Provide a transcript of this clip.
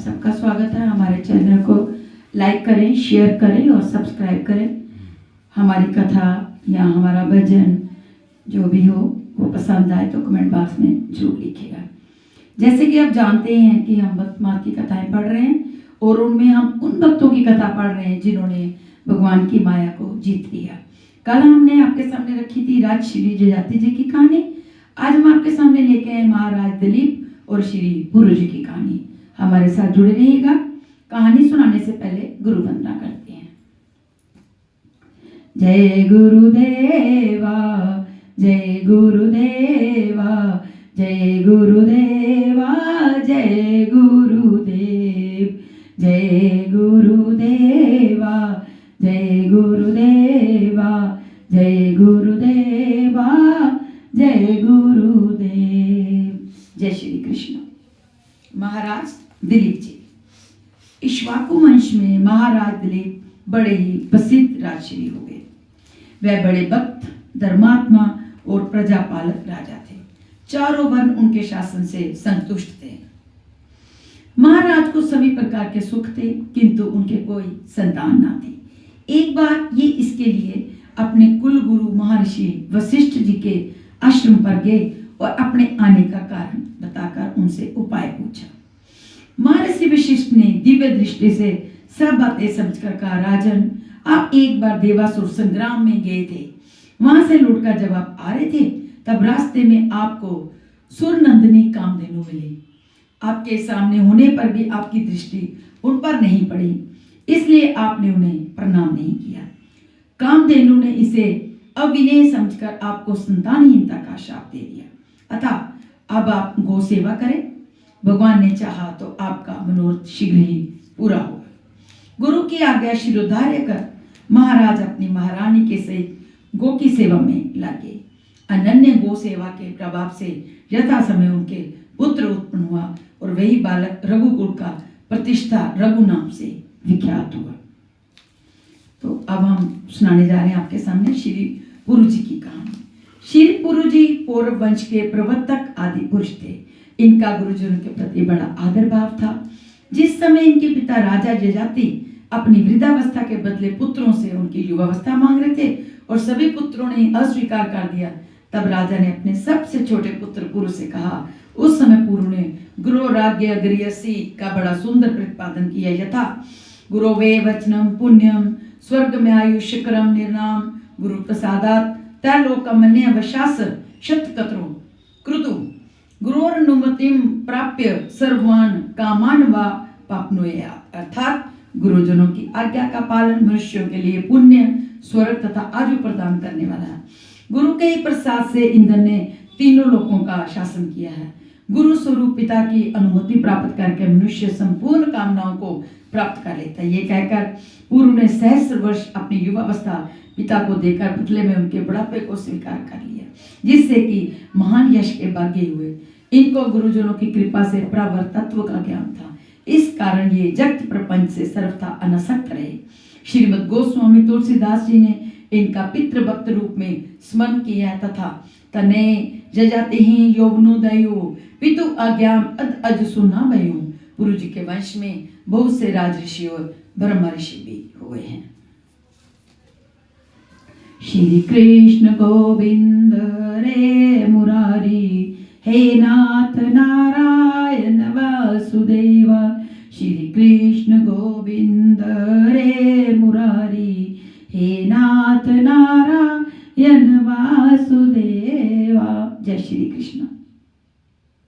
सबका स्वागत है। हमारे चैनल को लाइक करें, शेयर करें और सब्सक्राइब करें। हमारी कथा या हमारा भजन जो भी हो वो पसंद आए तो कमेंट बॉक्स में जरूर लिखिएगा। जैसे कि आप जानते हैं कि हम भक्त मार्ग की कथाएं पढ़ रहे हैं और उनमें हम उन भक्तों की कथा पढ़ रहे हैं जिन्होंने भगवान की माया को जीत लिया। कल हमने आपके सामने रखी थी राज श्री जजाति जी की कहानी। आज हम आपके सामने लेके आए महाराज दिलीप और श्री पुरु जी की कहानी। हमारे साथ जुड़े रहिएगा। कहानी सुनाने से पहले गुरु वंदना करते हैं। जय गुरुदेवा, जय गुरुदेवा, जय गुरुदेवा, जय गुरुदेव, जय गुरुदेवा, जय गुरुदेवा, जय गुरुदेवा, जय गुरुदेव। जय श्री कृष्ण। महाराज दिलीप जी। इक्ष्वाकु वंश में महाराज दिलीप बड़े ही प्रसिद्ध राजश्री हो गए। वह बड़े भक्त, धर्मात्मा और प्रजापालक राजा थे। चारों वर्ण उनके शासन से संतुष्ट थे। महाराज को सभी प्रकार के सुख थे, किंतु उनके कोई संतान ना थी। एक बार ये इसके लिए अपने कुल गुरु महर्षि वशिष्ठ जी के आश्रम पर गए और अपने आने का कारण बताकर उनसे उपाय पूछा। महर्षि वशिष्ठ ने दिव्य दृष्टि से सब बातें समझकर कहा, राजन, आप एक बार देवासुर संग्राम में गए थे। वहां से लौटकर जब आप आ रहे थे तब रास्ते में आपको सुरनंदिनी कामधेनु मिली। आपके सामने होने पर भी आपकी दृष्टि उन पर नहीं पड़ी, इसलिए आपने उन्हें प्रणाम नहीं किया। कामधेनु ने इसे अविनय समझकर आपको संतानहीनता का शाप दे दिया। अतः अब आप गौ सेवा करें। भगवान ने चाहा तो आपका मनोरथ शीघ्र ही पूरा होगा। गुरु की आज्ञा शिरोधार्य कर महाराज अपनी महारानी के सहित गौ की सेवा में लगे। अनन्य गौ सेवा के प्रभाव से यथा समय उनके पुत्र उत्पन्न हुआ और वही बालक रघुकुल का प्रतिष्ठा रघु नाम से विख्यात हुआ। तो अब हम सुनाने जा रहे हैं आपके सामने श्री पुरु जी की कहानी। श्री पुरु जी पौरव वंश के प्रवर्तक आदि पुरुष थे। इनका गुरुजनों के प्रति बड़ा आदर भाव था। जिस समय इनके पिता राजा जजाति अपनी वृद्धावस्था के बदले पुत्रों से उनकी युवावस्था मांग रहे थे और सभी पुत्रों ने अस्वीकार कर दिया, तब राजा ने अपने सबसे छोटे पुत्र पुरु से कहा। उस समय पुरु ने गुरु राज्ञ गृहसी का बड़ा सुंदर प्रतिपादन किया। यथा गुरु वे वचनम पुण्यम स्वर्ग में आयुष्यकरम निर्नाम गुरु प्रसादात तैलोकमन्य वशास शतकत्रो कृतु गुरोरनुमतिम प्राप्य सर्वान कामान व पापनुयात्। अर्थात गुरुजनों की आज्ञा का पालन मनुष्यों के लिए पुण्य, स्वर्ग तथा आयु प्रदान करने वाला है। गुरु के ही प्रसाद से इंद्र ने तीनों लोकों का शासन किया है। गुरु स्वरूप पिता की अनुमति प्राप्त करके मनुष्य संपूर्ण कामनाओं को प्राप्त कर लेता है। ये कहकर पुरु ने सहस्र वर्ष अपनी युवावस्था पिता को देकर बदले में उनके बुढ़ापे को स्वीकार कर लिया, जिससे कि महान यश के भागी हुए। इनको गुरुजनों की कृपा से प्रवर तत्व का ज्ञान था, इस कारण ये जगत प्रपंच से सर्वथा अनासक्त रहे। श्रीमद गोस्वामी तुलसीदास जी ने इनका पितृभक्त रूप में स्मरण किया तथा तने जजाति ही यौवनोदयो पितु आज्ञाम अद अज सुना भयो। पुरु जी के वंश में बहुत से राज ऋषि और ब्रह्म ऋषि भी हुए हैं। श्री कृष्ण गोविंद रे मुरारी, हे नाथ नारायण वासुदेवा। श्री कृष्ण गोविंद रे मुरारी, हे नाथ नारायण वासुदेवा। जय श्री कृष्ण।